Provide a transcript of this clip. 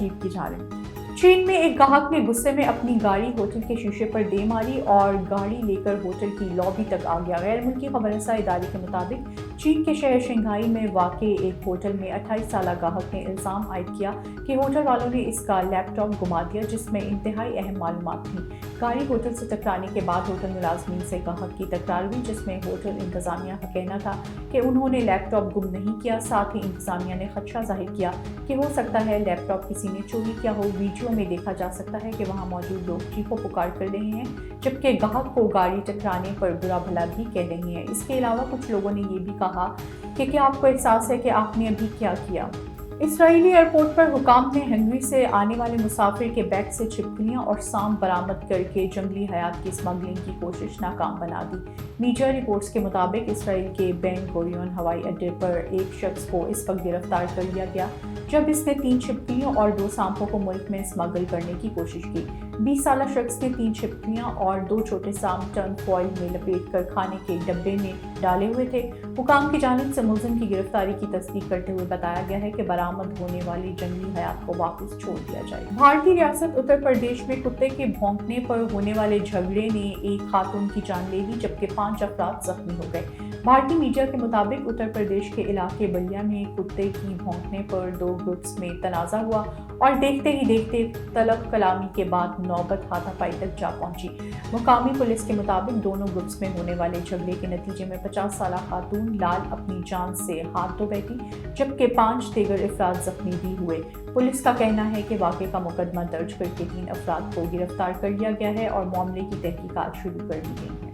अजीब की जानिब। चीन में एक गाहक ने गुस्से में अपनी गाड़ी होटल के शीशे पर दे मारी और गाड़ी लेकर होटल की लॉबी तक आ गया। गैर मुल्की खबररसा इदारे के मुताबिक चीन के शहर शंघाई में वाक़े एक होटल में 28 साला गाहक ने इल्ज़ाम आयद किया कि होटल वालों ने इसका लैपटॉप गुमा दिया जिसमें इंतहाई अहम मालूमात थी। गाड़ी होटल से टकराने के बाद होटल मुलाजमीन से गाहक की तकरार हुई जिसमें होटल इंतज़ामिया का कहना था कि उन्होंने लैपटॉप गुम नहीं किया। साथ ही इंतज़ामिया ने खदशा जाहिर किया कि हो सकता है लैपटॉप किसी ने चोरी किया हो। वीडियो में देखा जा सकता है कि वहां मौजूद लोग चीखो पुकार कर रहे हैं जबकि गाहक को गाड़ी टकराने पर बुरा भला भी कह रही हैं। इसके अलावा कुछ लोगों ने ये भी कहा कि क्या आपको एहसास है कि आपने अभी क्या किया। इसराइली एयरपोर्ट पर हुकाम ने हंगरी से आने वाले मुसाफिर के बैग से छिपकलियां और सांप बरामद करके जंगली हयात की स्मगलिंग की कोशिश नाकाम बना दी। मीडिया रिपोर्ट्स के मुताबिक इसराइल के बेन गोरियन हवाई अड्डे पर एक शख्स को इस वक्त गिरफ्तार कर लिया गया जब इसने 3 छिपकलियों और 2 सांपों को मुल्क में स्मगल करने की कोशिश की। 20 साला शख्स ने 3 छिपकलियां और 2 छोटे सांप टर्न फॉइल में लपेट कर खाने के डब्बे में डाले हुए थे। हुकाम की जानिब से मुलजिम की गिरफ्तारी की तस्दीक करते हुए बताया गया है कि बरामद होने वाली जंगली हयात को वापस छोड़ दिया जाए। भारतीय रियासत उत्तर प्रदेश में कुत्ते के भौंकने पर होने वाले झगड़े ने एक खातून की जान ले ली जबकि 5 अफराद जख्मी हो गए। भारतीय मीडिया के मुताबिक उत्तर प्रदेश के इलाके बलिया में कुत्ते की भौंकने पर 2 ग्रुप्स में तनाज़ा हुआ और देखते ही देखते तलब कलामी के बाद नौबत हाथापाई तक जा पहुंची। मुकामी पुलिस के मुताबिक दोनों ग्रुप्स में होने वाले झगड़े के नतीजे में 50 साला खातून लाल अपनी जान से हाथ धो बैठी जबकि 5 दीगर अफराद जख्मी भी हुए। पुलिस का कहना है कि वाक़े का मुकदमा दर्ज करके 3 अफराद को गिरफ्तार कर लिया गया है और मामले की तहकीकात शुरू कर दी गई।